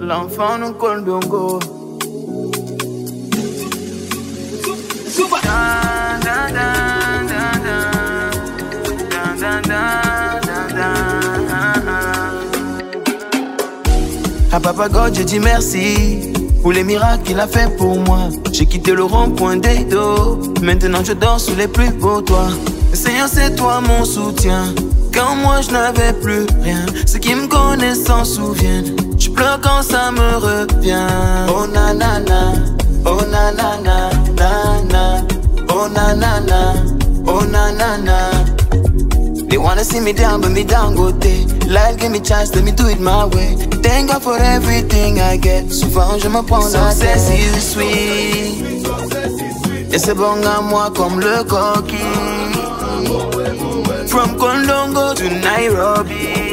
L'enfant nous colle dongo. À Papa God, je dis merci pour les miracles qu'il a fait pour moi. J'ai quitté le rond-point des dos. Maintenant je dors sous les plus beaux toits. Seigneur, c'est toi mon soutien. Quand moi je n'avais plus rien, ceux qui me connaissent s'en souviennent. Je pleure quand ça me revient. Oh nanana, oh nanana, nana. Oh nanana, oh nanana. They wanna see me down, but me down go day. Life give me chance, let me do it my way. Thank God for everything I get. Souvent je me prends la tête. Success is sweet. Et c'est bon à moi comme le coquille. From Kondongo to Nairobi.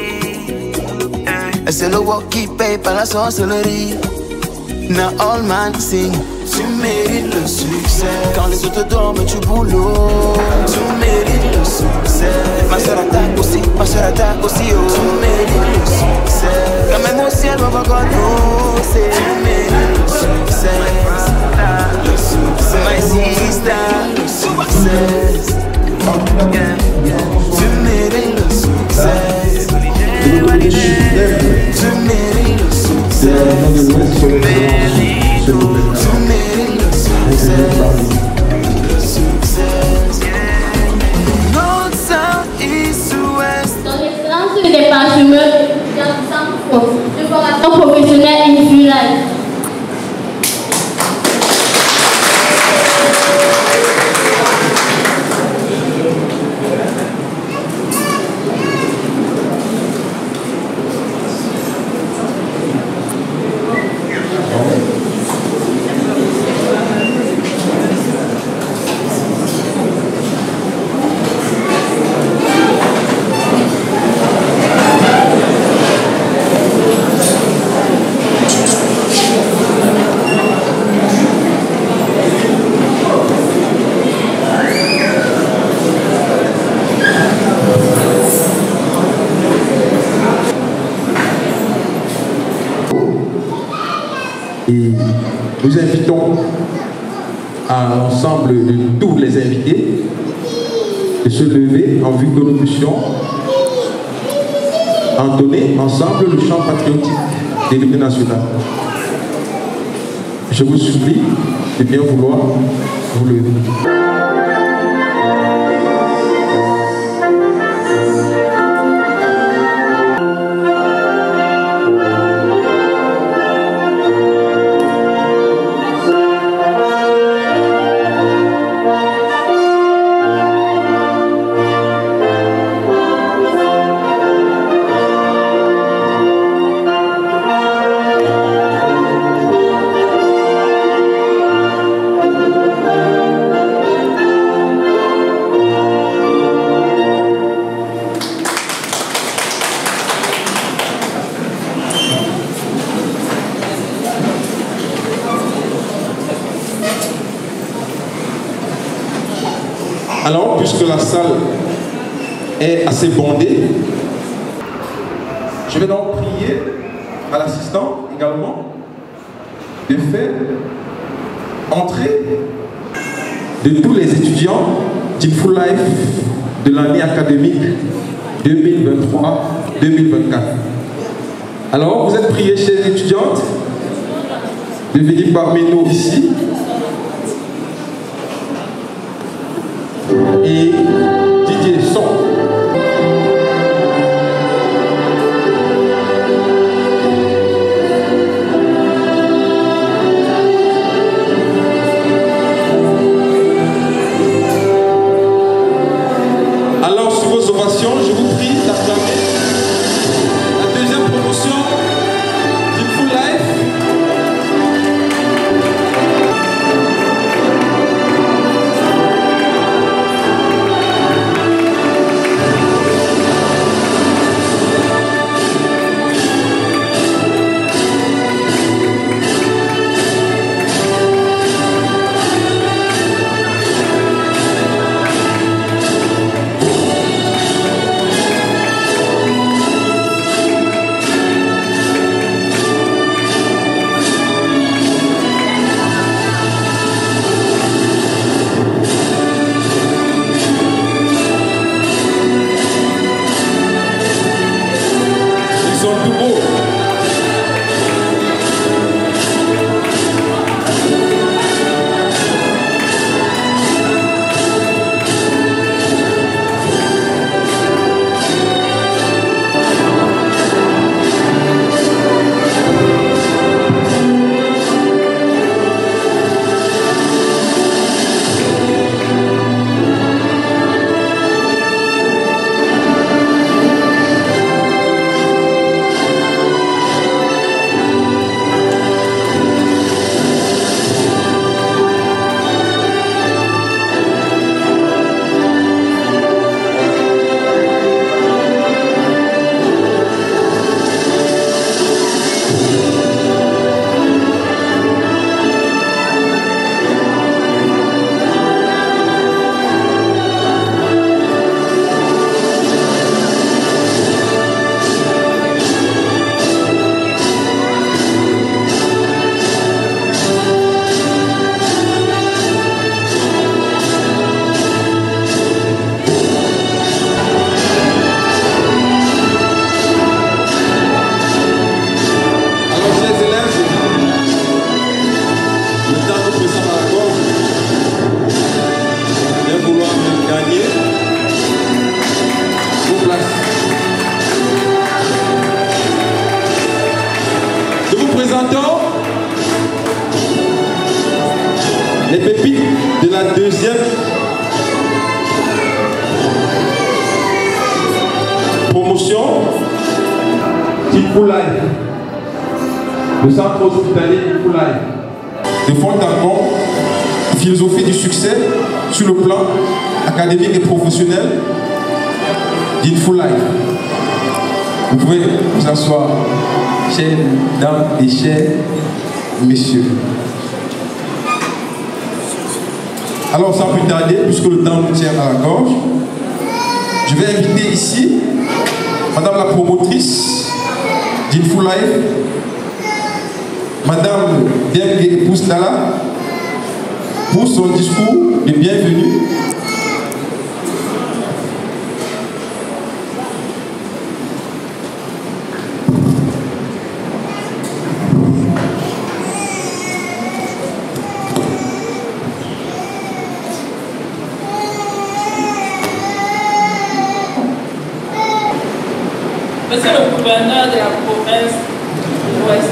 Et c'est le work qui paye par la sorcellerie. Now all man sing. Tu mérites le succès. Quand les autres dorment, tu boulot. Tu mérites le succès. Ma soeur attaque aussi, ma soeur attaque aussi. Oh. Tu mérites le succès. Quand même au ciel, on va gagner. Tu mérites le succès. Le succès. My sister, le succès. Yeah, yeah. Tu mérites le succès. Tu mérites le succès. Tu mérites le succès. Le succès. North, South, East, West. Son excellence des parchemins dans centre de formation professionnelle in Full Life. Et nous invitons à l'ensemble de tous les invités de se lever en vue que nous puissions entonner ensemble le chant patriotique de l'hymne national. Je vous supplie de bien vouloir vous lever. Alors, puisque la salle est assez bondée, je vais donc prier à l'assistant également de faire entrer de tous les étudiants du Full Life de l'année académique 2023-2024. Alors, vous êtes priés, chères étudiantes, de venir parmi nous ici. Et Didier Son. Alors, sous vos ovations, je vous prie d'acclamer la deuxième promotion du Full Life. les pépites de la deuxième promotion Tinfoulaye, le centre hospitalier Tinfoulaye. De fond en comble, philosophie du succès sur le plan académique et professionnel d'Tinfoulaye. Vous pouvez vous asseoir, chères dames et chers messieurs. Alors sans plus tarder, puisque le temps nous tient à la gorge, je vais inviter ici Madame la promotrice d'Tinfoulaye, Madame Dengue Poustala, pour son discours de bienvenue. Monsieur le gouverneur de la province de l'Ouest,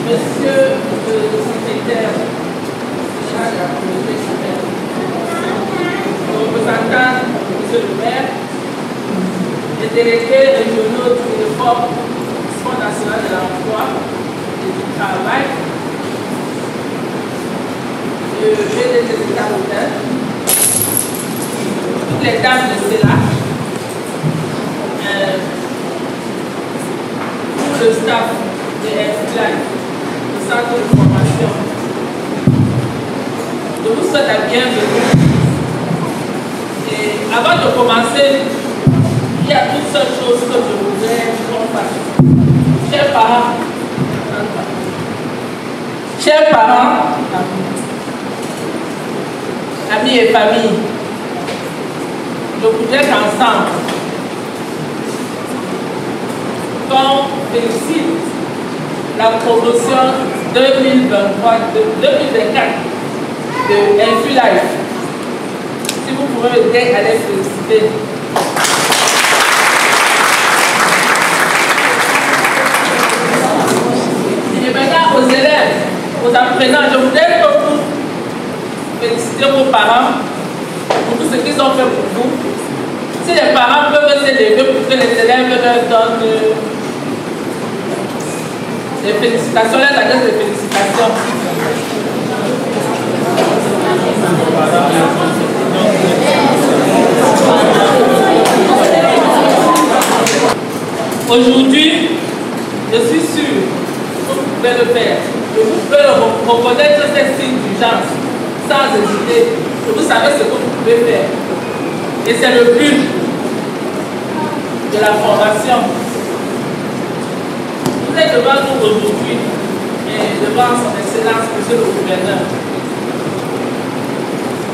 Monsieur le secrétaire général de la communauté urbaine, représentant Monsieur le maire, les délégués régionaux du FOP, Fonds national de l'emploi et du travail, le PDG des États hôtels, toutes les dames de cela, tout le staff de F-Life, le centre de formation. Je vous souhaite la bienvenue. Et avant de commencer, il y a toutes sortes de choses que je voudrais qu'on fasse. Chers parents, amis et familles, je voudrais qu'ensemble, qu'on félicite la promotion 2024 de F-Life. Si vous pouvez m'aider à les féliciter. Et maintenant, aux élèves, aux apprenants, je voudrais que vous félicitez vos parents pour tout ce qu'ils ont fait pour vous. Si les parents peuvent se lever pour que les élèves leur donnent des félicitations, les adresses de félicitations. Aujourd'hui, je suis sûre que vous pouvez le faire. Que vous pouvez reconnaître ces signes d'urgence sans hésiter. Que vous savez ce que vous pouvez faire. Et c'est le but de la formation. Vous êtes devant nous aujourd'hui et devant son excellence, monsieur le gouverneur,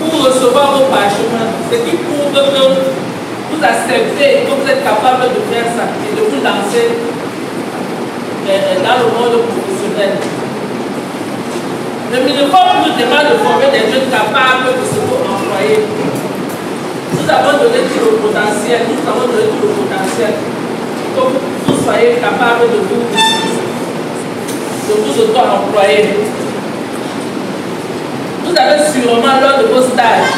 pour recevoir vos parchemins, ce qui prouve que vous acceptez, que vous êtes capable de faire ça et de vous lancer dans le monde professionnel. Le MINEFOP nous demande de former des jeunes capables de se employer. Nous avons donné tout le potentiel, pour que vous soyez capables de vous auto-employer. Vous avez sûrement, lors de vos stages,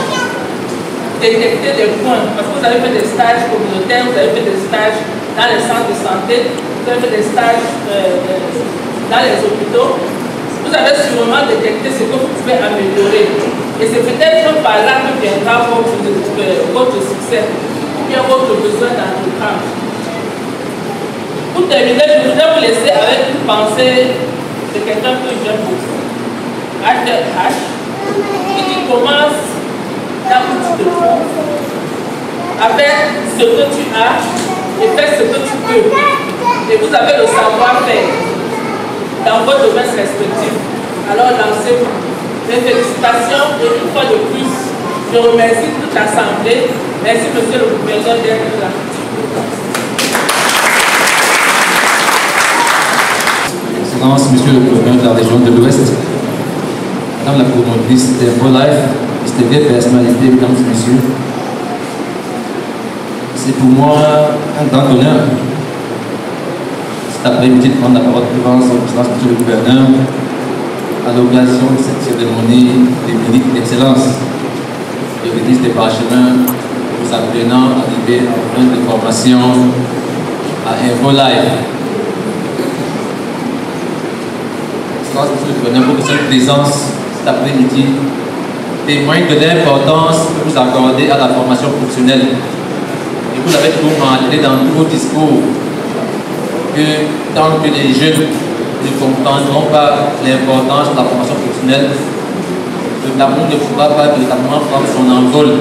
détecté des points, parce que vous avez fait des stages communautaires, vous avez fait des stages dans les centres de santé, vous avez fait des stages dans les hôpitaux. Vous avez sûrement détecté ce que vous pouvez améliorer. Et c'est peut-être par là que viendra votre succès ou bien votre besoin d'entreprendre. Pour terminer, je voudrais vous laisser avec une pensée de quelqu'un que j'aime beaucoup. H, qui commence là où tu te trouves, avec ce que tu as et fais ce que tu peux. Et vous avez le savoir-faire dans vos domaines respectifs. Alors lancez-vous. Mes félicitations et une fois de plus, je remercie toute l'Assemblée. Merci monsieur le gouverneur d'être là. Excellence, monsieur le gouverneur de la région de l'Ouest, Madame la promotrice d'F-Life, distinguées personnalités, mesdames et messieurs, c'est pour moi un grand honneur. C'est cet après-midi de prendre la parole devant son Excellence, Monsieur le Gouverneur, à l'occasion de cette cérémonie des cliniques d'excellence de l'Église des Parchemins, vous apprenant à arriver en fin de formation à InfoLife. Excellence, Monsieur le Gouverneur, pour cette présence cet après-midi témoigne de l'importance que vous accordez à la formation professionnelle. Et vous avez toujours mentionné dans tous vos discours que tant que les jeunes ne comprendront pas l'importance de la formation professionnelle, le Cameroun ne pourra pas véritablement prendre son envol.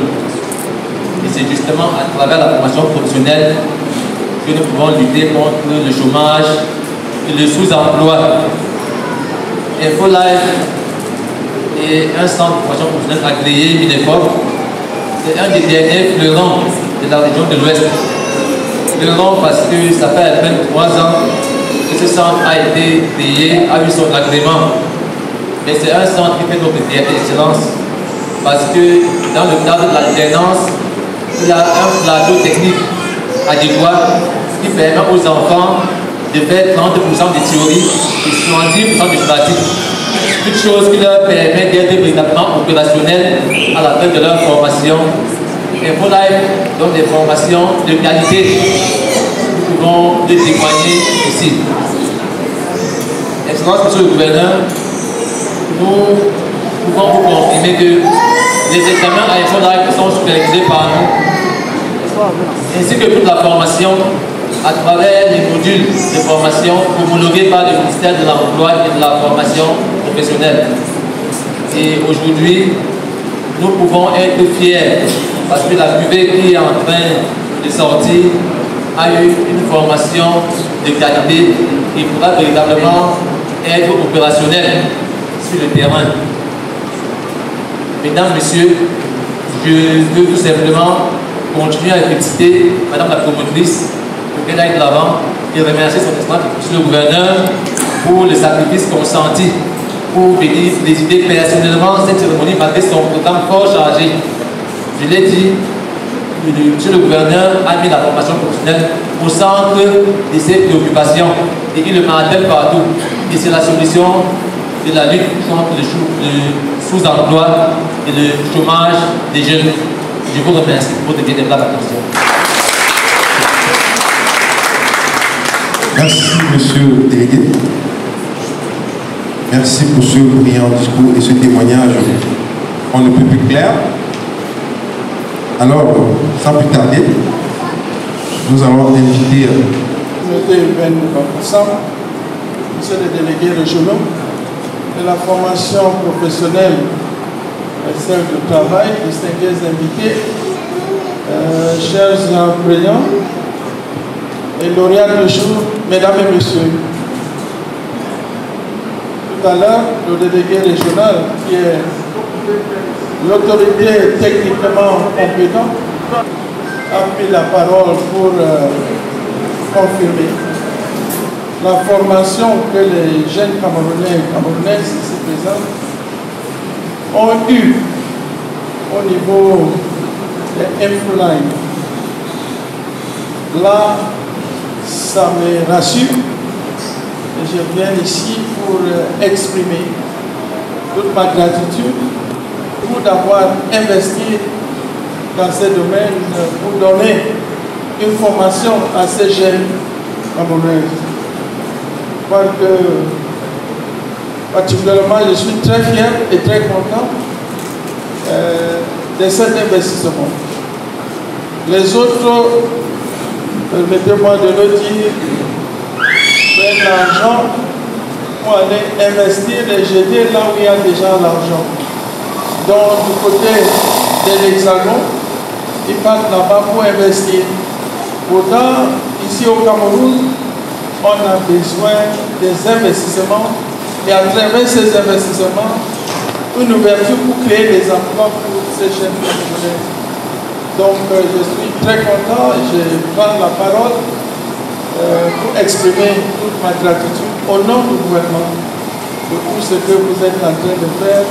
Et c'est justement à travers la formation professionnelle que nous pouvons lutter contre le chômage et le sous-emploi. InfoLife est un centre de formation professionnelle agréé Minefop. C'est un des derniers fleurons de la région de l'Ouest. Fleurons parce que ça fait à peine 3 ans que ce centre a été créé, a eu son agrément. Mais c'est un centre qui fait notre excellence parce que dans le cadre de l'alternance, il y a un plateau technique adéquat qui permet aux enfants de faire 30% de théorie et 70% de pratique. Toute chose qui leur permet d'être véritablement opérationnels à la fin de leur formation. InfoLife donne des formations de qualité. Nous pouvons le témoigner ici. Excellence, Monsieur le Gouverneur, nous pouvons vous confirmer que les examens à InfoLife sont supervisés par nous, ainsi que toute la formation à travers les modules de formation homologués par le ministère de l'Emploi et de la formation professionnelle. Et aujourd'hui, nous pouvons être fiers parce que la cuvée qui est en train de sortir a eu une formation de qualité qui pourra véritablement être opérationnelle sur le terrain. Mesdames, Messieurs, je veux tout simplement continuer à féliciter Madame la promotrice pour qu'elle aille de l'avant et remercier son Excellence, Monsieur le Gouverneur, pour le sacrifice consenti pour venir présider personnellement cette cérémonie malgré son programme fort chargé. Je l'ai dit, Monsieur le Gouverneur a mis la formation professionnelle au centre de ses préoccupations et il le martèle partout. Et c'est la solution de la lutte contre le sous-emploi et le chômage des jeunes. Je vous remercie pour votre bien-être à la commission. Merci, Monsieur le délégué. Merci pour ce brillant discours et ce témoignage. On ne peut plus clair. Alors, sans plus tarder, nous allons inviter Monsieur le délégué régional de la formation professionnelle et celle de travail, distingués invités, chers enseignants et lauréats de jour, mesdames et messieurs. Tout à l'heure, le délégué régional, qui est l'autorité techniquement compétente, a pris la parole pour confirmer la formation que les jeunes Camerounais et Camerounaises ici présents ont eue au niveau de InfoLife. Là, ça me rassure et je viens ici pour exprimer toute ma gratitude pour d'avoir investi dans ce domaine pour donner une formation à ces jeunes Camerounais. Parce que particulièrement je suis très fier et très content de cet investissement. Les autres, permettez-moi de le dire, prennent l'argent pour aller investir et jeter là où il y a déjà l'argent. Donc du côté de l'Hexagone, ils partent là-bas pour investir. Pourtant, ici au Cameroun, on a besoin des investissements et à travers ces investissements, une ouverture pour créer des emplois pour ces jeunes Camerounais. Donc je suis très content et je prends la parole pour exprimer toute ma gratitude au nom du gouvernement de tout ce que vous êtes en train de faire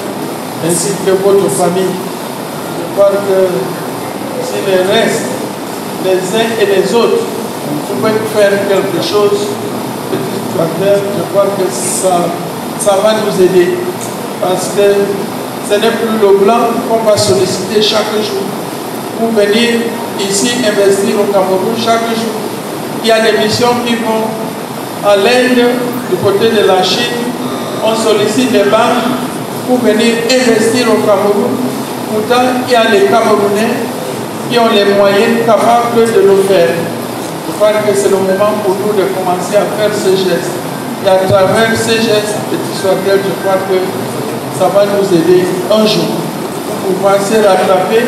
ainsi que votre famille. Je crois que si les restes, les uns et les autres, vous pouvez faire quelque chose, soit-elle, je crois que ça va nous aider. Parce que ce n'est plus le blanc qu'on va solliciter chaque jour pour venir ici investir au Cameroun chaque jour. Il y a des missions qui vont à l'Inde, du côté de la Chine. On sollicite les banques pour venir investir au Cameroun. Pourtant, il y a les Camerounais qui ont les moyens capables de le faire. Je crois que c'est le moment pour nous de commencer à faire ce geste. Et à travers ces gestes, petit soit-elle, je crois que ça va nous aider un jour pour pouvoir se rattraper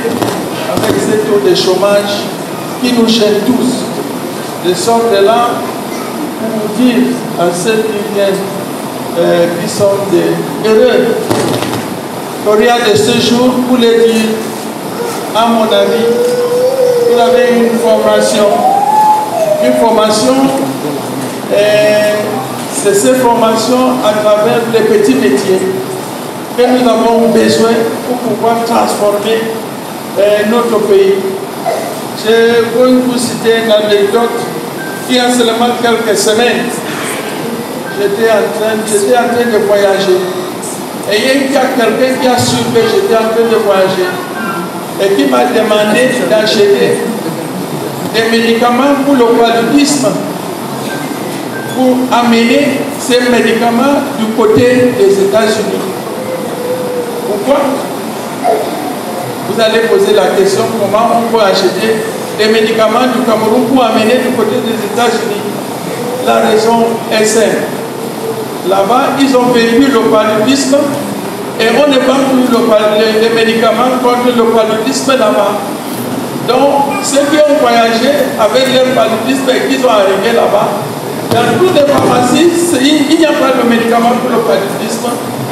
avec ce taux de chômage qui nous gêne tous. Je sors de là pour dire à ceux qui viennent, qui sont des heureux, Coria de ce jour, pour les dire, à mon avis, vous avez une formation. Une formation, c'est cette formation à travers les petits métiers que nous avons besoin pour pouvoir transformer notre pays. Je veux vous citer une anecdote. Il y a seulement quelques semaines, j'étais en train de voyager. Et il y a quelqu'un qui a su que j'étais en train de voyager et qui m'a demandé d'acheter des médicaments pour le paludisme, pour amener ces médicaments du côté des États-Unis. Pourquoi? Vous allez poser la question, comment on peut acheter des médicaments du Cameroun pour amener du côté des États-Unis? La raison est simple. Là-bas, ils ont vécu le paludisme et on ne vend plus les médicaments contre le paludisme là-bas. Donc, ceux qui ont voyagé avec leur paludisme et qui sont arrivés là-bas, dans toutes les pharmacies, il n'y a pas de médicament pour le paludisme,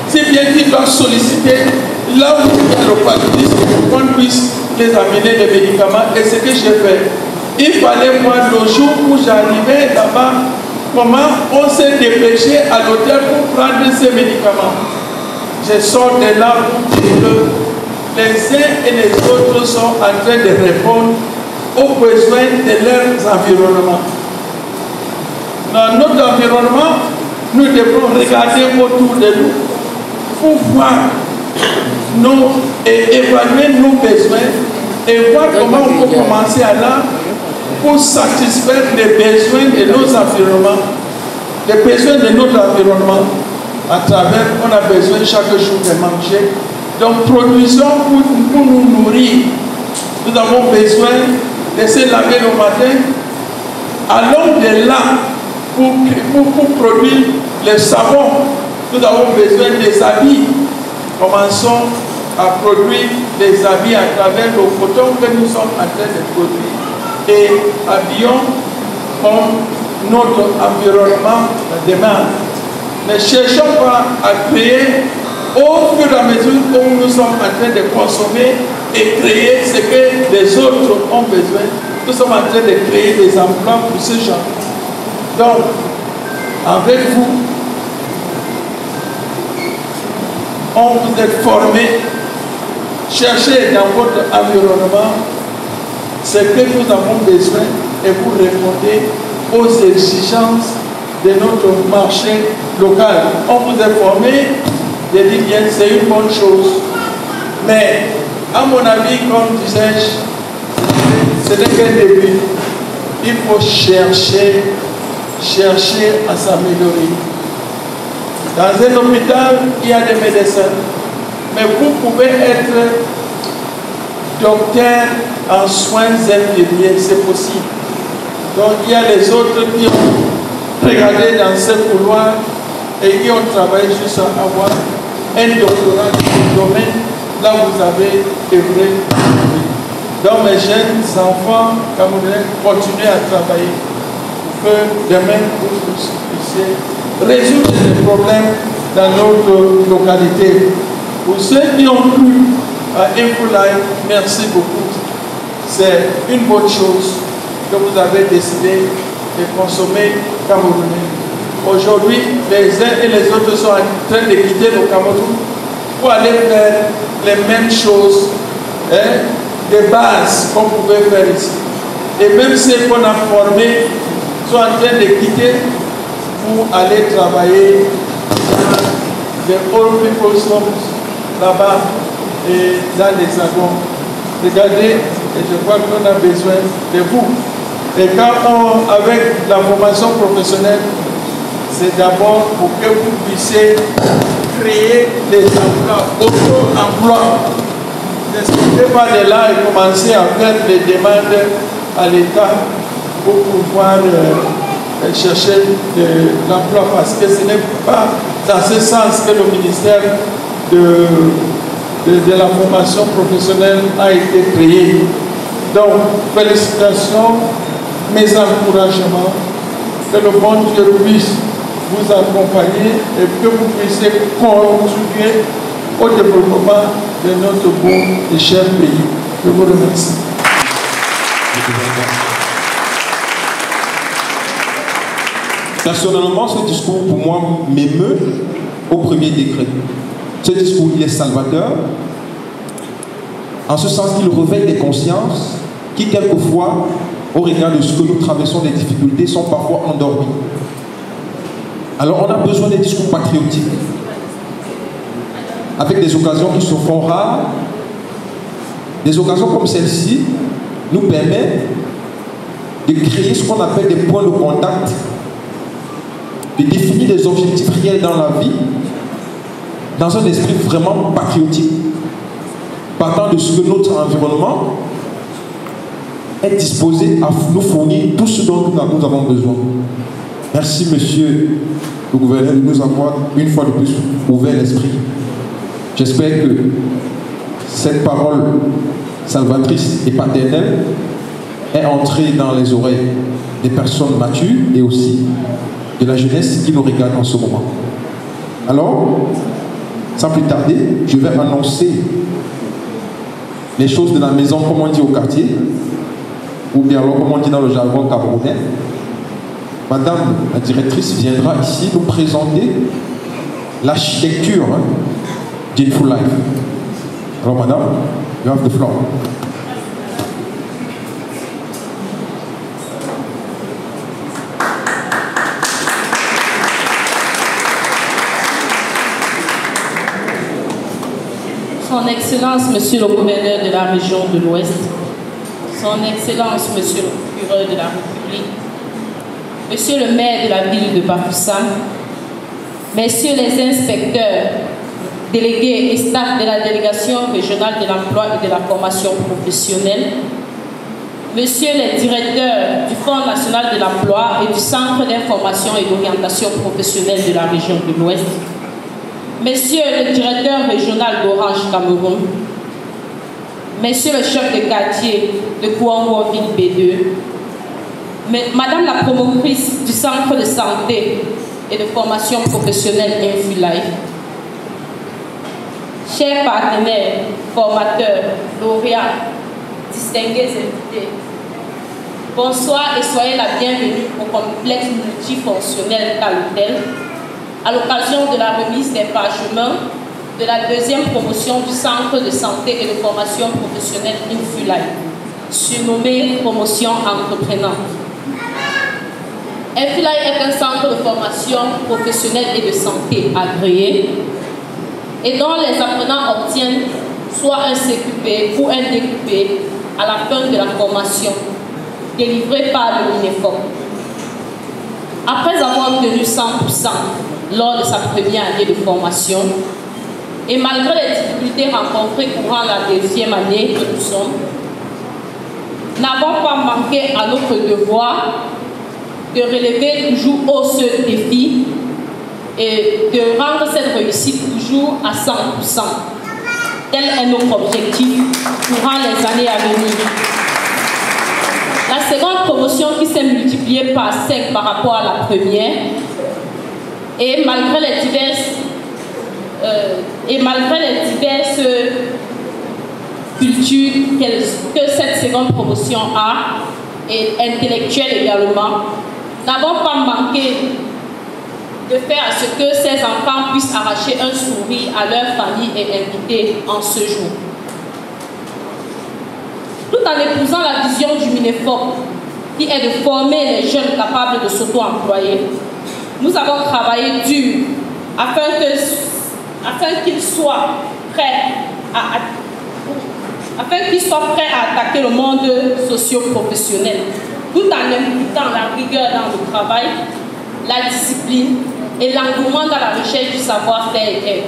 si bien qu'ils doivent solliciter là où il y a le paludisme pour qu'on puisse les amener des médicaments. Et ce que j'ai fait, il fallait voir le jour où j'arrivais là-bas, comment on s'est dépêché à l'hôtel pour prendre ces médicaments. Je sors de là pour dire que les uns et les autres sont en train de répondre aux besoins de leurs environnements. Dans notre environnement, nous devons regarder autour de nous pour voir et évaluer nos besoins et voir comment on peut commencer à là pour satisfaire les besoins de nos environnements, les besoins de notre environnement. À travers, on a besoin chaque jour de manger. Donc, produisons pour nous nourrir. Nous avons besoin de se laver le matin. Allons de là pour produire le savon. Nous avons besoin des habits. Commençons à produire des habits à travers le coton que nous sommes en train de produire. Et habillons comme notre environnement demande. Ne cherchons pas à créer au fur et à mesure où nous sommes en train de consommer et créer ce que les autres ont besoin. Nous sommes en train de créer des emplois pour ces gens. Donc, avec vous, on vous est formé. Cherchez dans votre environnement ce que nous avons besoin et vous répondez aux exigences de notre marché local. On vous a formé, je dis bien, c'est une bonne chose. Mais, à mon avis, comme disais-je, ce n'est qu'un début. Il faut chercher à s'améliorer. Dans un hôpital, il y a des médecins. Mais vous pouvez être docteur en soins infirmiers, c'est possible. Donc, il y a les autres qui ont regardez dans ce couloir et qui ont travaillé juste à avoir un doctorat dans le domaine, là vous avez œuvré. Donc mes jeunes enfants camerounais, continuez à travailler pour que demain vous puissiez résoudre les problèmes dans notre localité. Pour ceux qui ont cru à InfoLife, merci beaucoup. C'est une bonne chose que vous avez décidé de consommer camerounais. Aujourd'hui, les uns et les autres sont en train de quitter le Cameroun pour aller faire les mêmes choses, de base qu'on pouvait faire ici. Et même ceux qu'on a formés sont en train de quitter pour aller travailler dans les old people's homes là-bas et dans l'Hexagone. Regardez, et je crois qu'on a besoin de vous. Et quand avec la formation professionnelle, c'est d'abord pour que vous puissiez créer des emplois, auto-emplois. Ne sortez pas de là et commencez à faire des demandes à l'État pour pouvoir chercher de l'emploi, parce que ce n'est pas dans ce sens que le ministère de la formation professionnelle a été créé. Donc, félicitations, mes encouragements, que le bon Dieu puisse vous accompagner et que vous puissiez contribuer au développement de notre beau et cher pays. Je vous remercie. Personnellement, ce discours pour moi m'émeut au premier degré. Ce discours il est salvateur, en ce sens qu'il réveille des consciences qui, quelquefois, au regard de ce que nous traversons, des difficultés, sont parfois endormies. Alors on a besoin des discours patriotiques, avec des occasions qui se font rares. Des occasions comme celle-ci nous permettent de créer ce qu'on appelle des points de contact, de définir des objectifs réels dans la vie, dans un esprit vraiment patriotique, partant de ce que notre environnement est disposé à nous fournir tout ce dont nous avons besoin. Merci, monsieur le gouverneur, de nous avoir une fois de plus ouvert l'esprit. J'espère que cette parole salvatrice et paternelle est entrée dans les oreilles des personnes matures et aussi de la jeunesse qui nous regarde en ce moment. Alors, sans plus tarder, je vais annoncer les choses de la maison, comme on dit au quartier, ou bien alors comme on dit dans le jargon camerounais. Madame la directrice viendra ici nous présenter l'architecture d'Inful Life. Alors madame, you have the floor. Son Excellence, Monsieur le Gouverneur de la région de l'Ouest, Son Excellence, Monsieur le Procureur de la République, Monsieur le maire de la ville de Bafoussam, Messieurs les inspecteurs, délégués et staff de la délégation régionale de l'emploi et de la formation professionnelle, Messieurs les directeurs du Fonds national de l'emploi et du Centre d'information et d'orientation professionnelle de la région de l'Ouest, Messieurs le directeur régional d'Orange Cameroun, Messieurs le chef de quartier de Kouango Ville B2, Madame la promotrice du Centre de santé et de formation professionnelle Inful Life, chers partenaires, formateurs, lauréats, distingués invités, bonsoir et soyez la bienvenue au complexe multifonctionnel Caloutel à l'occasion de la remise des parchemins de la deuxième promotion du Centre de santé et de formation professionnelle Inful Life, surnommée promotion entreprenante. Inful Life est un centre de formation professionnelle et de santé agréé et dont les apprenants obtiennent soit un CQP ou un DQP à la fin de la formation délivrée par le MINEFOP. Après avoir obtenu 100% lors de sa première année de formation, et malgré les difficultés rencontrées courant la deuxième année que nous sommes, n'avons pas manqué à notre devoir de relever toujours haut ce défi et de rendre cette réussite toujours à 100%. Tel est notre objectif durant les années à venir. La seconde promotion qui s'est multipliée par 5 par rapport à la première, et malgré les diverses cultures que cette seconde promotion a, et intellectuelle également, n'avons pas manqué de faire à ce que ces enfants puissent arracher un sourire à leur famille et invités en ce jour. Tout en épousant la vision du MINEFOP, qui est de former les jeunes capables de s'auto-employer, nous avons travaillé dur afin qu'ils soient prêts à attaquer le monde socio-professionnel, tout en impliquant la rigueur dans le travail, la discipline et l'engouement dans la recherche du savoir-faire.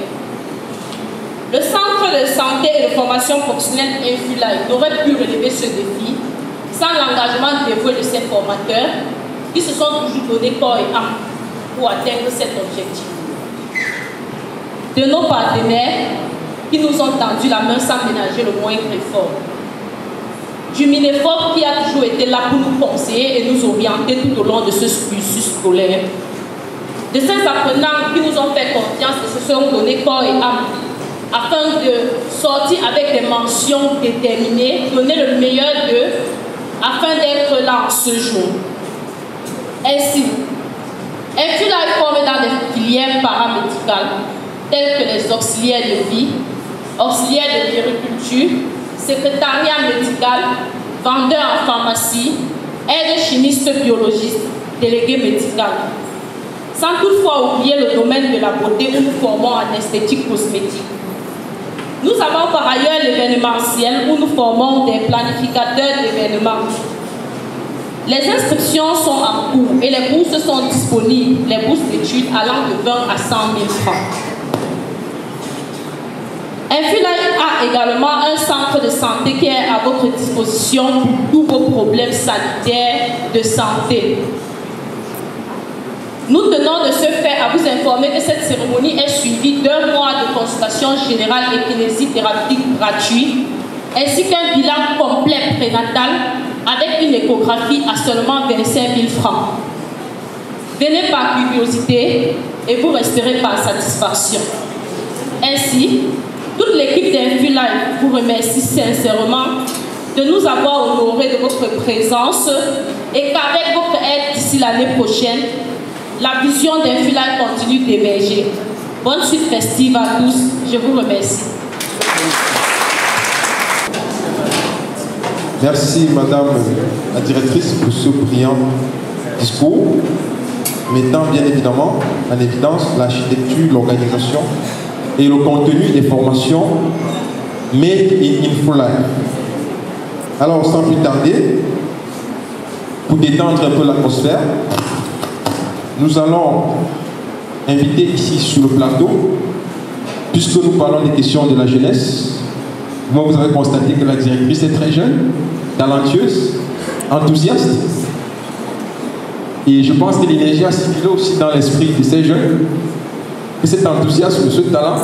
Le Centre de santé et de formation professionnelle Infilife n'aurait pu relever ce défi sans l'engagement dévoué de ses formateurs qui se sont toujours donné corps et âme pour atteindre cet objectif. De nos partenaires qui nous ont tendu la main sans ménager le moindre effort. Du MINEFOP qui a toujours été là pour nous conseiller et nous orienter tout au long de ce cursus scolaire. De ces apprenants qui nous ont fait confiance et se sont donné corps et âme afin de sortir avec des mentions déterminées, donner le meilleur d'eux afin d'être là en ce jour. Ainsi, Infilife est formé dans des filières paramédicales telles que les auxiliaires de vie, auxiliaires de puériculture, secrétariat médical, vendeur en pharmacie, aide chimiste biologiste, délégué médical. Sans toutefois oublier le domaine de la beauté où nous formons en esthétique cosmétique. Nous avons par ailleurs l'événementiel où nous formons des planificateurs d'événements. Les inscriptions sont en cours et les bourses sont disponibles, les bourses d'études allant de 20 à 100 000 francs. Infilife a également un centre de santé qui est à votre disposition pour tous vos problèmes sanitaires de santé. Nous tenons de ce fait à vous informer que cette cérémonie est suivie d'1 mois de consultation générale et kinésithérapeutique gratuite, ainsi qu'un bilan complet prénatal avec une échographie à seulement 25 000 francs. Venez par curiosité et vous resterez par satisfaction. Ainsi, toute l'équipe d'Infilife vous remercie sincèrement de nous avoir honorés de votre présence et qu'avec votre aide d'ici l'année prochaine, la vision d'Infilife continue d'émerger. Bonne suite festive à tous. Je vous remercie. Merci Madame la Directrice pour ce brillant discours, mettant bien évidemment en évidence l'architecture, l'organisation et le contenu des formations Made in Infilife. Alors sans plus tarder, pour détendre un peu l'atmosphère, nous allons inviter ici sur le plateau, puisque nous parlons des questions de la jeunesse. Moi, vous avez constaté que la directrice est très jeune, talentueuse, enthousiaste. Et je pense que l'énergie a circulé aussi dans l'esprit de ces jeunes, que cet enthousiasme, ce talent,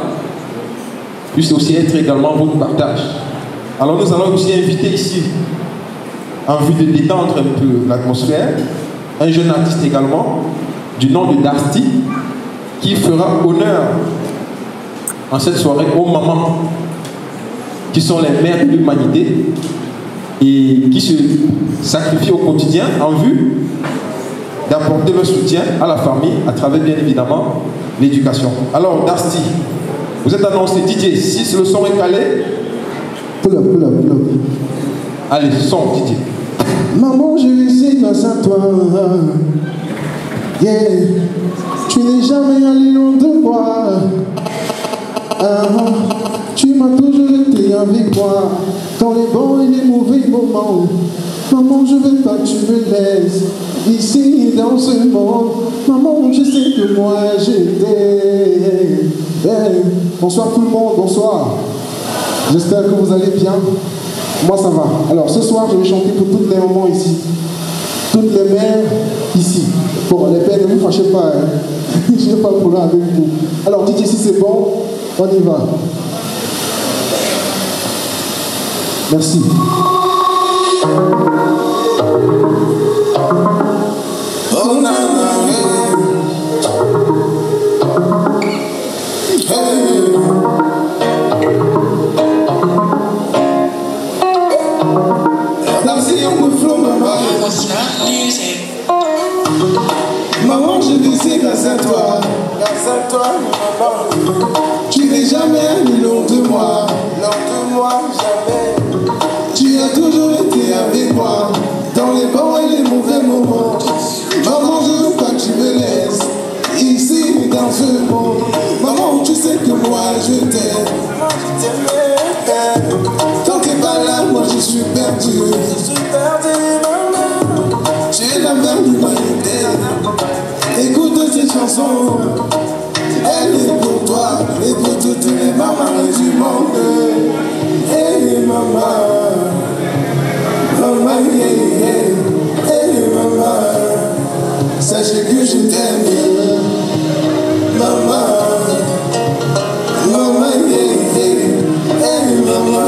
puisse aussi être également votre partage. Alors nous allons aussi inviter ici, en vue de détendre un peu l'atmosphère, un jeune artiste également, du nom de Darty, qui fera honneur en cette soirée aux mamans qui sont les mères de l'humanité et qui se sacrifient au quotidien en vue d'apporter leur soutien à la famille à travers bien évidemment l'éducation. Alors Darty, vous êtes annoncé DJ, si le son est calé, pull up. Allez, son DJ. Maman, je vais essayer grâce à toi. Yeah, tu n'es jamais allé loin de moi. Tu m'as toujours été avec moi dans les bons et les mauvais moments. Maman, je veux pas que tu me laisses ici dans ce monde. Maman, je sais que moi je t'aime. Hey, bonsoir tout le monde, bonsoir. J'espère que vous allez bien. Moi ça va. Alors ce soir, je vais chanter pour toutes les mamans ici. Toutes les mères ici. Bon, les pères, ne vous fâchez pas. Hein. Je n'ai pas de problème avec vous. Alors dites si c'est bon, on y va. Merci. Oh, na, na, maman, je dis c'est grâce à toi, maman. Tu n'es jamais allé loin de moi, jamais. Tu as toujours été avec moi, dans les bons et les mauvais moments. Maman, je veux pas que tu me laisses ce monde. Maman, tu sais que moi je t'aime. Quand t'es pas là, moi je suis perdu. Tu es la mère de l'humanité. Écoute cette chanson. Elle est pour toi et pour toutes les mamans du monde. Hey maman, maman, yeah, yeah. Hey maman, sachez que je t'aime. Maman, maman, yeah, yeah. Hey maman,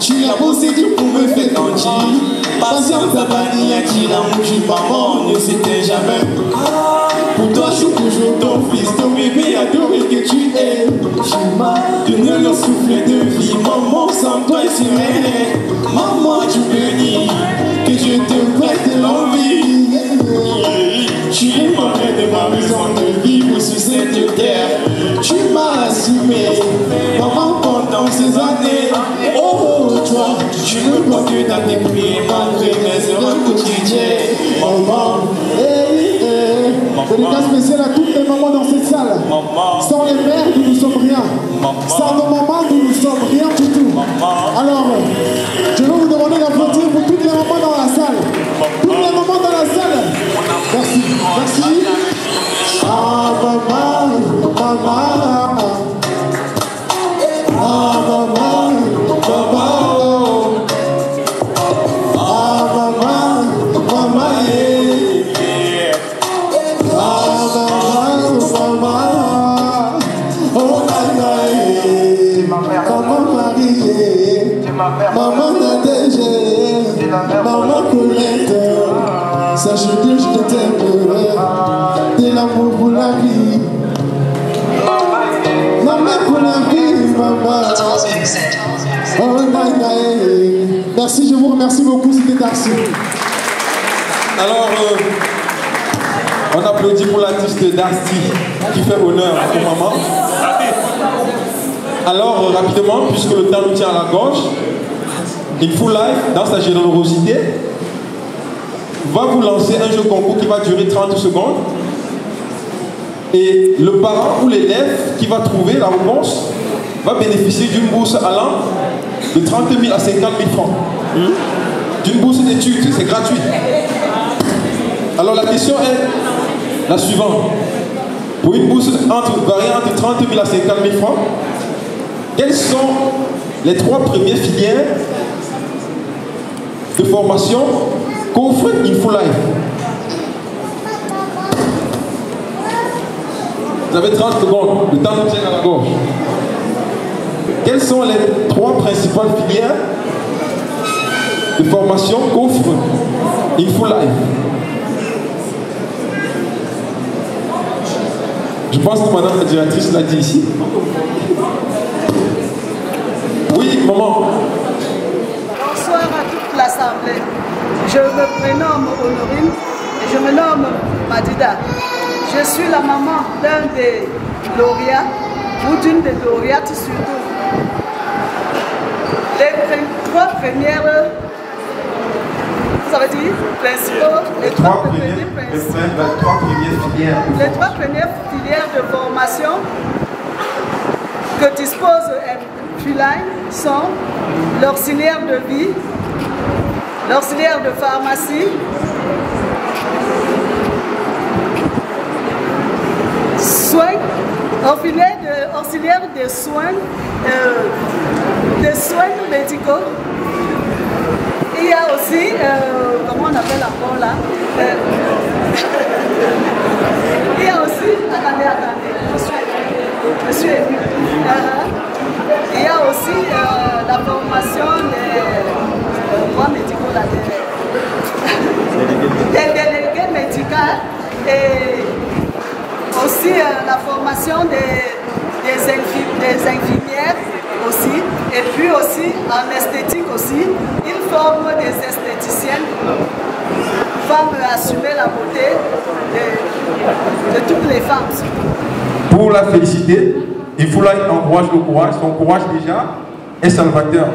tu as bossé dur pour me faire grandir. Patience à bannière qui l'amour du maman ne s'éteint jamais. Pour toi je suis toujours ton fils, ton bébé adoré que tu es. Tu m'as donné le souffle de vie. Maman, sans toi c'est rien. Maman, tu bénis que je te prête l'envie. Tu es mon rêve de ma raison de vivre sur cette terre. Tu m'as assumé, maman, pendant ces années. Oh, toi, tu me portes dans tes prières, malgré mes erreurs quotidiennes. Maman, dédicace spéciale à toutes les mamans dans cette salle. Sans les mères, nous ne sommes rien. Sans nos mamans, nous ne sommes rien du tout. Alors, je vais vous demander d'applaudir pour toutes les mamans dans la salle. Toutes les mamans dans la salle. Merci, merci. Ah, maman, maman. Ah, maman, maman. Ah, maman, maman, yeah. Ah, maman, maman. Oh, maman, maman Marie, maman Nadège, maman Colette. Sache que je t'aimerai, de l'amour pour la vie. Maman pour la vie, maman. Oh, merci, je vous remercie beaucoup, c'était Darcy. Alors, on applaudit pour l'artiste Darcy qui fait honneur à ton maman. Alors, rapidement, puisque le temps nous tient à la gorge, In Full Life, dans sa générosité, va vous lancer un jeu concours qui va durer 30 secondes. Et le parent ou l'élève qui va trouver la réponse va bénéficier d'une bourse allant de 30 000 à 50 000 francs. D'une bourse d'études, c'est gratuit. Alors la question est la suivante. Pour une bourse variant entre 30 000 à 50 000 francs, quelles sont les 3 premières filières de formation qu'offre In Full Life? Vous avez 30 secondes, le temps nous tient à la gorge. Quelles sont les 3 principales filières de formation qu'offre In Full Life? Je pense que madame la directrice l'a dit ici. Oui, maman. Bonsoir à toute l'Assemblée. Je me prénomme Honorine et je me nomme Madida. Je suis la maman d'un des lauréats ou d'une des lauréates surtout. Les 3 premières, vous avez dit, principaux, les 3 premières filières de formation que dispose Full Life sont l'auxiliaire de vie, l'auxiliaire de pharmacie, soins, auxiliaire de soins médicaux. Il y a aussi, comment on appelle encore là, il y a aussi, attendez, je suis ému. Il y a aussi la formation des droits médicaux, des délégués médicaux et aussi la formation des infirmières aussi. Et puis aussi, en esthétique aussi, ils forment des esthéticiennes pour assumer la beauté de toutes les femmes. Pour la féliciter, il faut là encourage le courage. Son courage déjà est salvateur.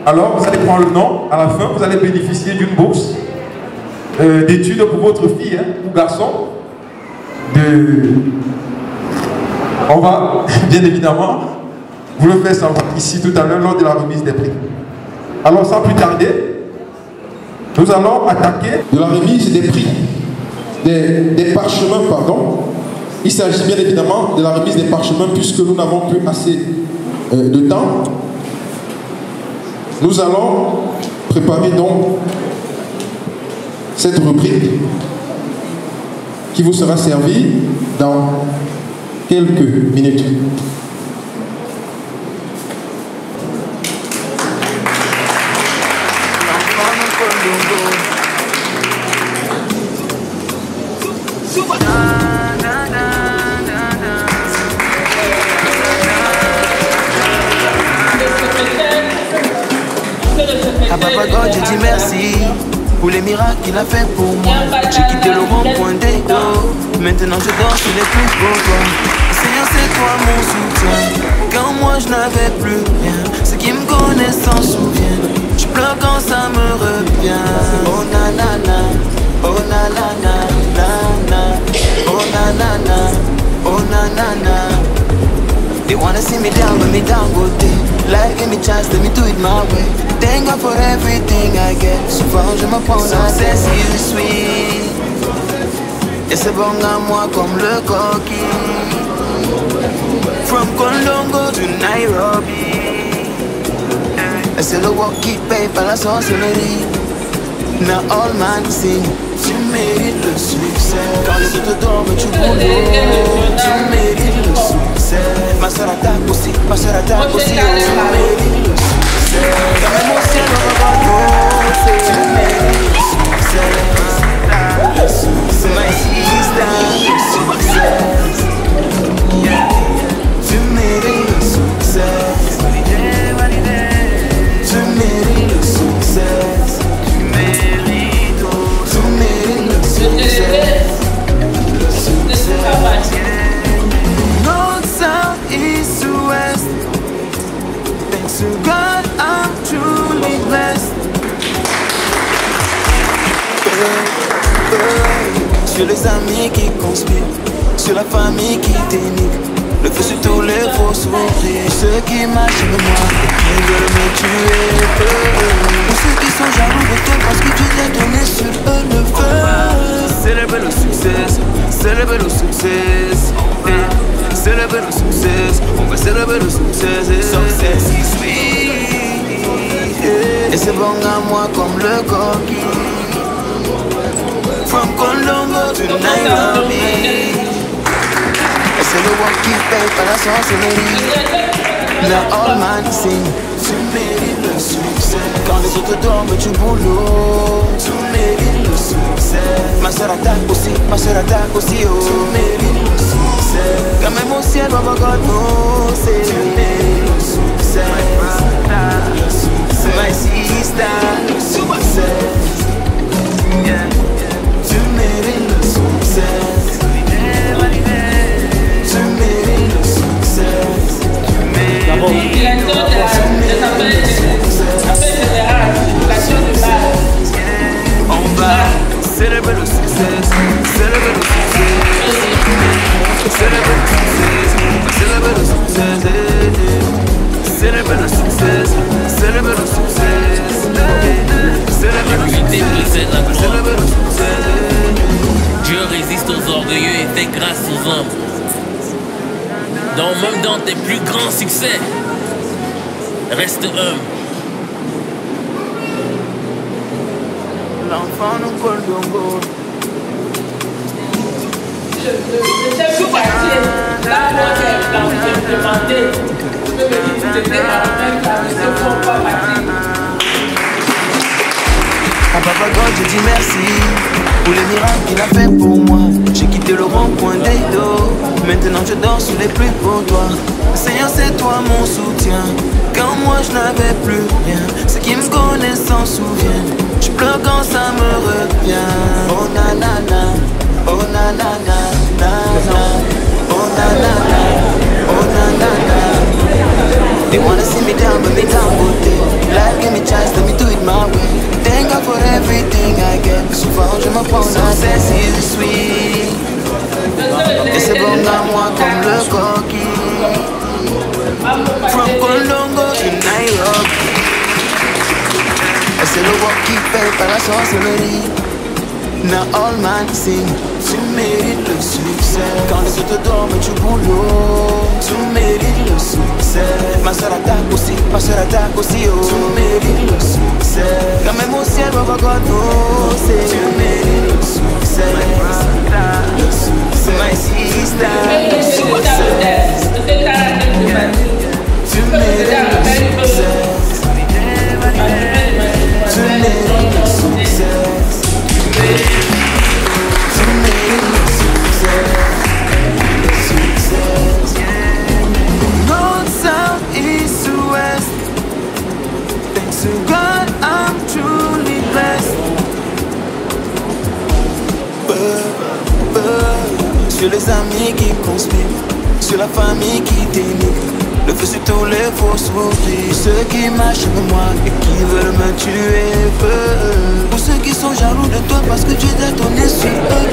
Alors, vous allez prendre le nom. À la fin, vous allez bénéficier d'une bourse d'études pour votre fille ou garçon. On va, bien évidemment, vous le faire savoir ici tout à l'heure lors de la remise des prix. Alors, sans plus tarder, nous allons attaquer de la remise des prix, des parchemins, pardon. Il s'agit bien évidemment de la remise des parchemins puisque nous n'avons plus assez de temps. Nous allons préparer donc cette rubrique qui vous sera servie dans quelques minutes. À Papa God, je dis merci pour les miracles qu'il a fait pour moi. J'ai quitté le rond-point des dos. Maintenant je dors sur les plus beaux toits. Seigneur, c'est toi mon soutien. Quand moi je n'avais plus rien, ceux qui me connaissent s'en souviennent. Je pleure quand ça me revient. Oh nanana, oh nanana, nana. Oh nanana, oh nanana. They wanna see me down, but me down go day. Life give me chance, let me do it my way. Thank God for everything I get. Souvent je me prends dans c'est si sweet. Et c'est bon à moi comme le coquille. From Colombo to Nairobi. Et c'est le walk qui paye par la sorcellerie. Now all man sing. Tu mérites le succès. Quand les autres dorment, tu boulot. Tu mérites le succès. Ma soeur attaque aussi, ma soeur attaque aussi. Tu mérites le succès. Quand même au ciel, on va voir. Tu mérites le succès. My sister, le succès. Tu mérites le succès. Tu mérites le succès. North, south, east to west. Thanks to God, I'm truly blessed. Sur les amis qui conspirent, sur la famille qui dénigre, le feu sur tous les faux sourires. Ceux qui marchent avec moi, ils veulent me tuer. Pour ceux qui sont jaloux de toi parce que tu t'es donné sur eux le feu. Célèbre le succès, célèbre le succès. Célèbre le succès, on va célébrer le succès. Success is sweet. Et c'est bon à moi comme le coquille. From Colombo to Nairobi. Et c'est le walk qui paye par la sorcellerie. Now all man sing. Tu mérites le succès. Quand les autres dorment, tu boulot. Tu mérites le succès. Ma soeur attaque aussi, ma soeur attaque aussi. Oh. Tu mérites le succès. Quand même au ciel, Papa God knows. Tu mérites le succès. My sister, le succès. Yeah. Tu mérites le succès. Tu mérites le succès. On va célébrer le succès, célébrer le succès, célébrer le succès, célébrer le succès, célébrer le succès, célébrer le succès, célébrer le succès. Dieu résiste aux orgueilleux et fait grâce aux hommes. Donc même dans tes plus grands succès, reste humble. L'enfant nous colle d'ongo. Je t'ai vu partir. Là, moi, j'ai demandé. Tu peux me dire que tu étais dans la même classe, c'est pour pas partir. À Papa God, je dis merci pour les miracles qu'il a fait pour moi. J'ai quitté le rond-point d'Edo, maintenant je dors sous les pluies pour toi. Seigneur, c'est toi mon soutien, quand moi je n'avais plus rien. Ceux qui me connaissent s'en souviennent, je pleure quand ça me revient. Oh nanana, oh nanana, nanana, oh nanana, oh nanana. They wanna see me down, but me down good day. Life give me chance, let me do it my way. Thank God for everything I get. Souvent je me prends la tête, c'est sweet. Et c'est bon à moi comme le coquille. From Colombo to Nairobi. Et c'est le walk qui paye par la sorcellerie. Now all man sing, tu mérites le succès. Quand les autres dorment du boulot, tu mérites le succès. Ma soeur attaque aussi, oh. Tu mérites le succès. Quand même au ciel, on va connaître. Tu mérites le succès. Le succès, my sister. Le succès. Tu mérites le succès. Tu mérites le succès. North, south, east to west. Thanks to God, I'm truly blessed. Sur les amis qui conspirent, sur la famille qui dénigre, le feu sur tous les faux sourires. Ceux qui marchent avec moi et qui veulent me tuer. Pour ceux qui sont jaloux de toi parce que Dieu t'a donné sur eux.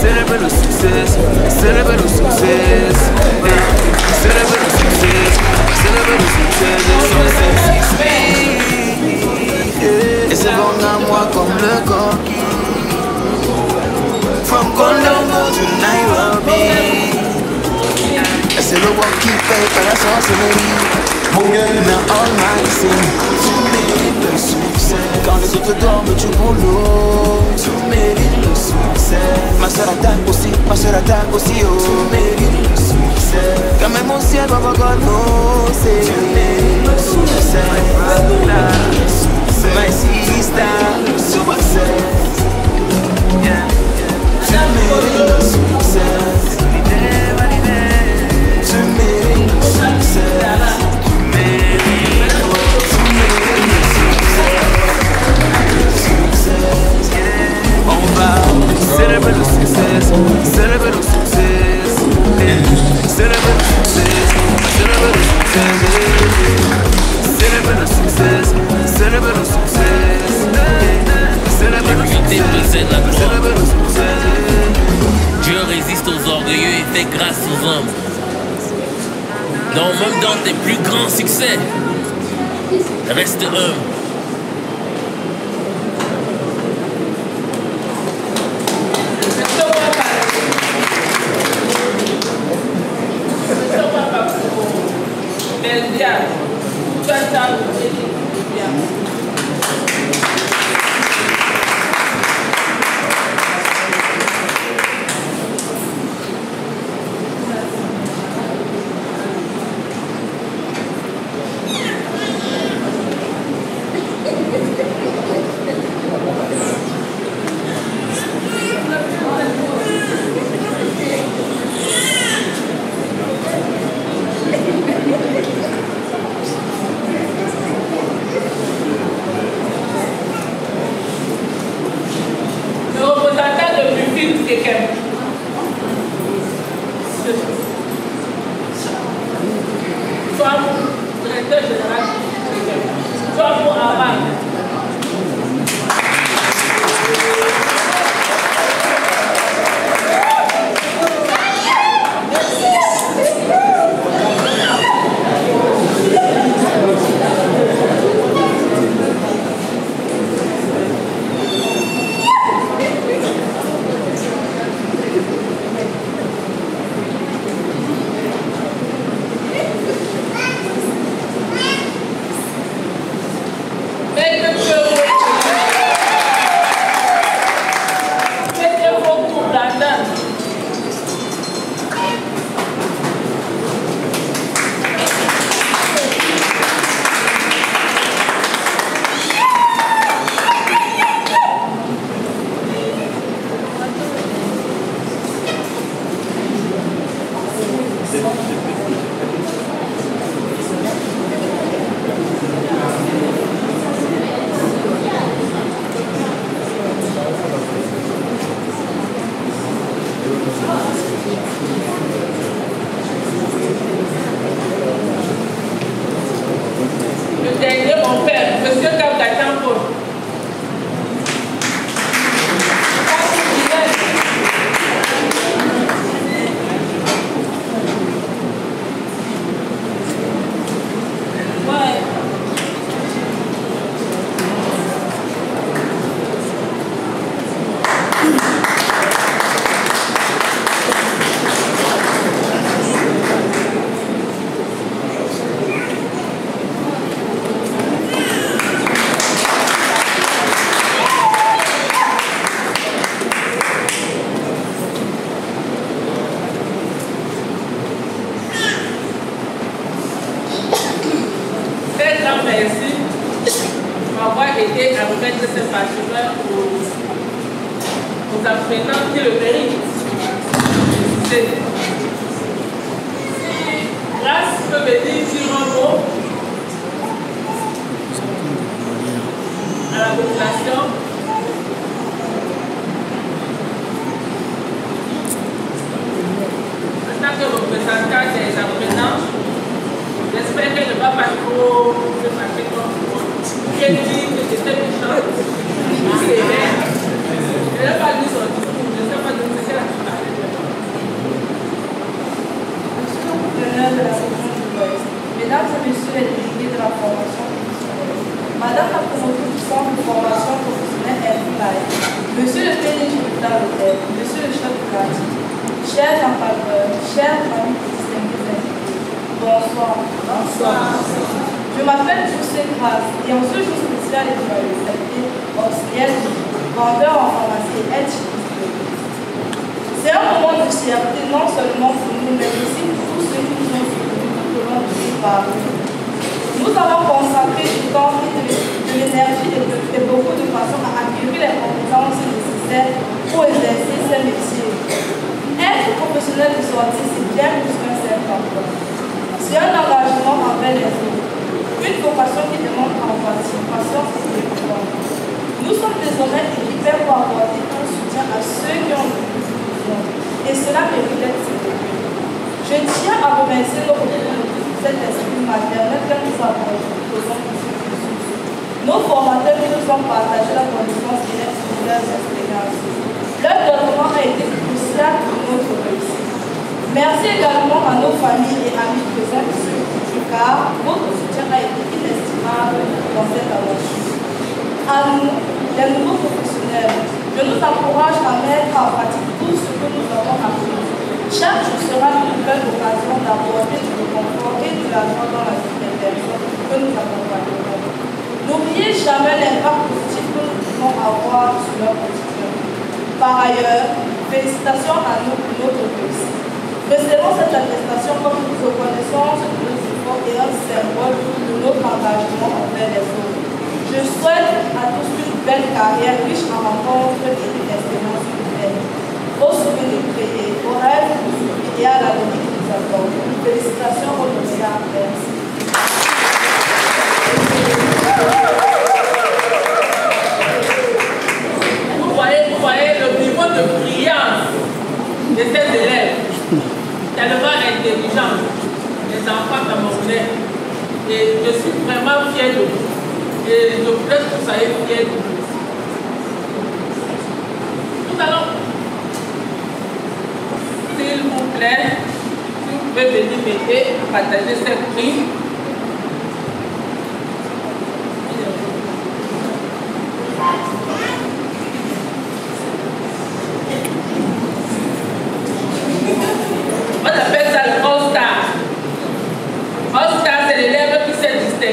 Célèbre le succès, célèbre le succès. Célèbre le succès, célèbre le succès. Et c'est bon à moi comme le coquille. From Colombo to Nairobi. Et c'est le walk qui paye par la sorcellerie. Now all my sin, tu mérites le succès. Quand les autres dorment du boulot, tu mérites le succès. Ma soeur attaque aussi, oh. Tu mérites le succès. Quand même au ciel, Baba God knows. Tu mérites le succès. My sister, le succès. Tu mérites le succès. Tu mérites le succès. On va célébrer le succès, célébrer le succès, célébrer le succès, célébrer le succès, célébrer le succès, célébrer le succès, célébrer le succès. Dieu résiste aux orgueilleux et fait grâce aux hommes. Donc même dans tes plus grands succès, reste humble. dernier, mon père, M. Kapgachampo.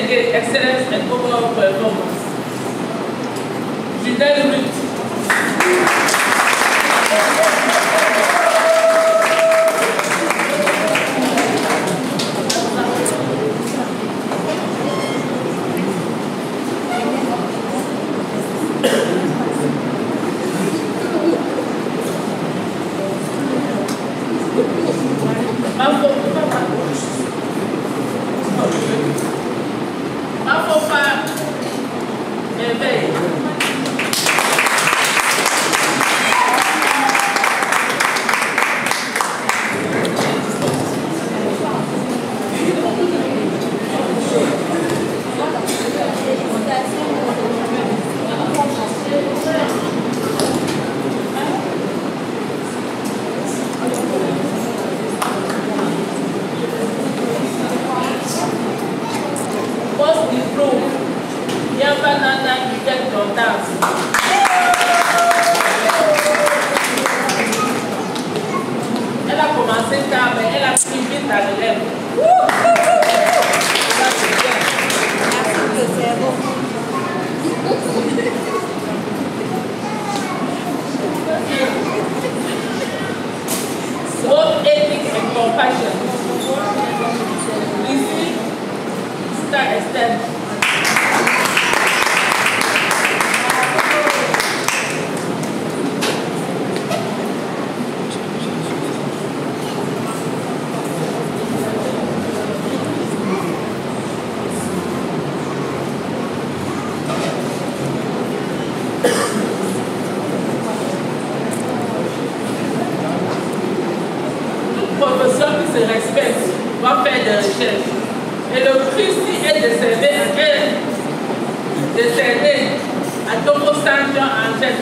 Excellence and overall performance. Junelle Ruth. décernée à Togo Sanjo Angèle.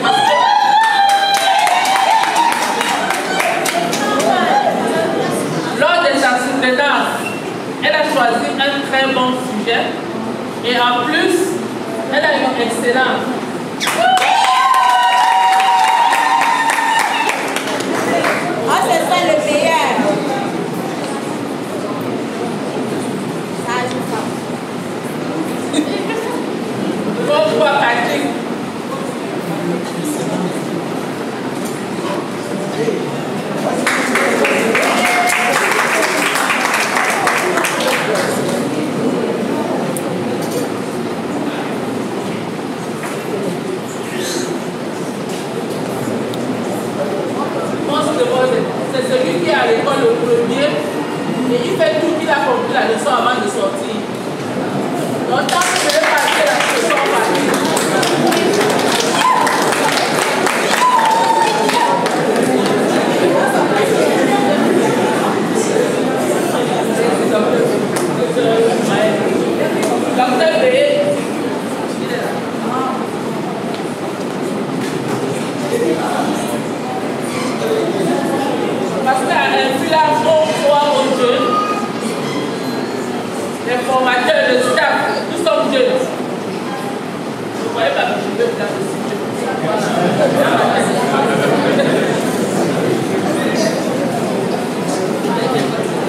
Lors des assises de danse, elle a choisi un très bon sujet et en plus, elle a une excellente. Oh, c'est ça le meilleur. Bonjour Patrick. C'est celui qui est à l'école le premier et il fait tout qu'il a compris la leçon avant de sortir. Donc, tant que je vais passer la leçon Docteur B. Parce qu'un village, on croit aux jeunes, les formateurs, le staff, nous sommes jeunes. Vous voyez pas que je veux faire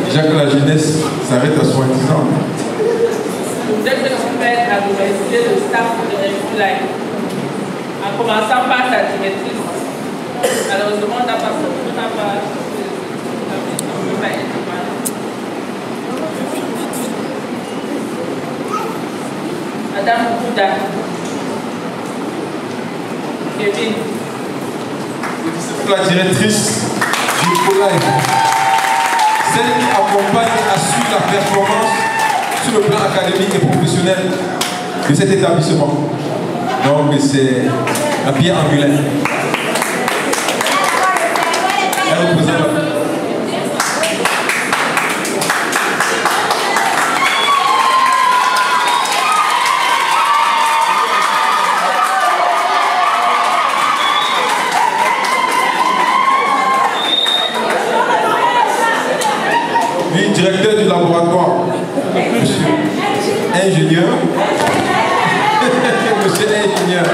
Déjà que la jeunesse s'arrête à 70 ans. Dès que tu fais à l'université, le staff de l'Infly, en commençant par sa directrice, malheureusement, on n'a pas Madame Bouddha, Kevin. La directrice du collège, celle qui accompagne et assure la performance sur le plan académique et professionnel de cet établissement. Donc c'est la pierre angulaire. Elle représente la... Directeur du laboratoire, monsieur ingénieur, monsieur ingénieur.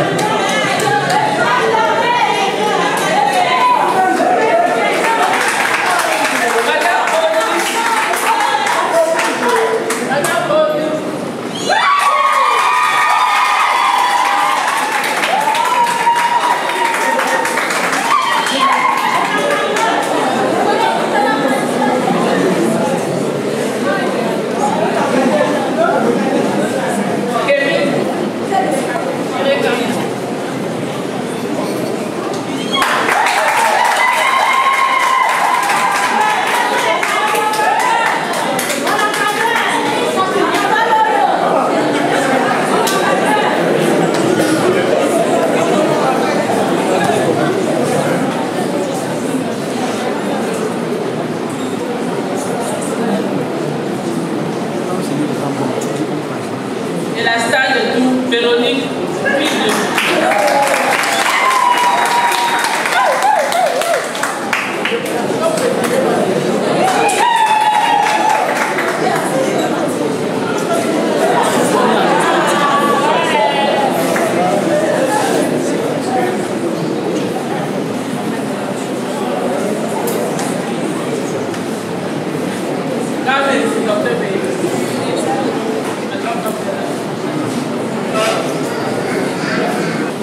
Et la salle de tout, Véronique,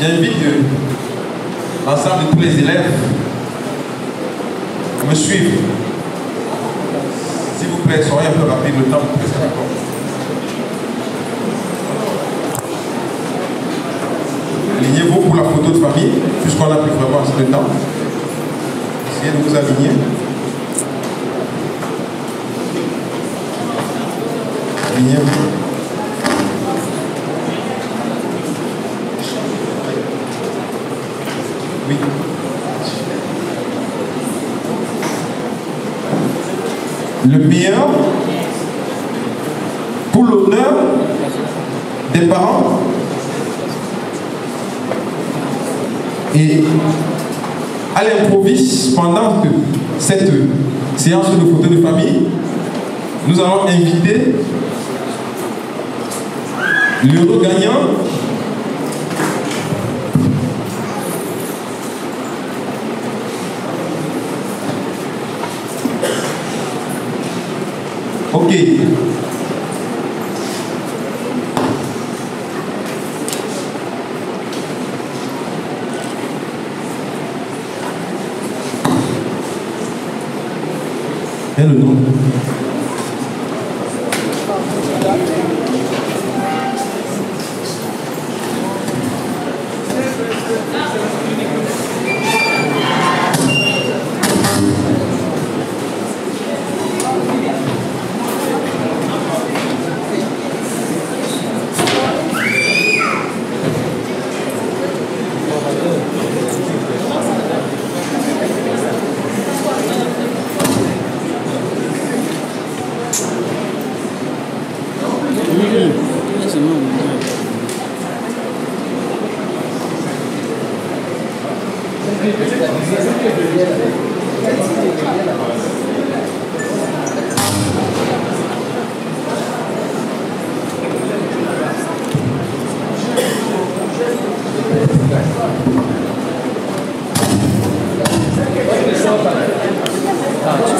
J'invite l'ensemble de tous les élèves à me suivre. S'il vous plaît, soyez un peu rapide, le temps pour presser la porte. Alignez-vous pour la photo de famille, puisqu'on n'a plus vraiment assez de temps. Essayez de vous aligner. Alignez-vous. Oui. Le meilleur pour l'honneur des parents Et à l'improviste, pendant que cette séance de photos de famille, nous allons inviter l'heureux gagnant ok. Et le nom.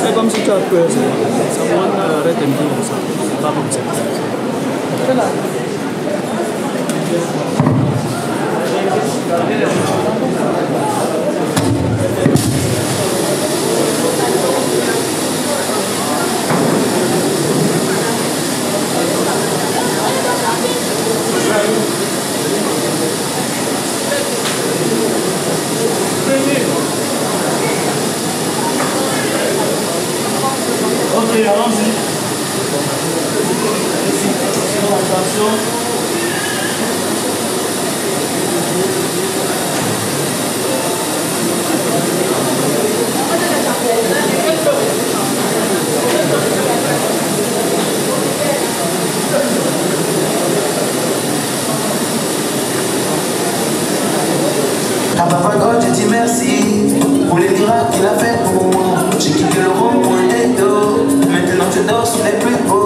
C'est comme si tu as peur, ça arrête un peu comme ça, c'est pas comme ça. Ok, allons-y. Attention. À Papa God, je dis merci pour les miracles qu'il a fait pour moi. J'ai quitté le rond-point des dos. Maintenant je dors sous les plus beaux.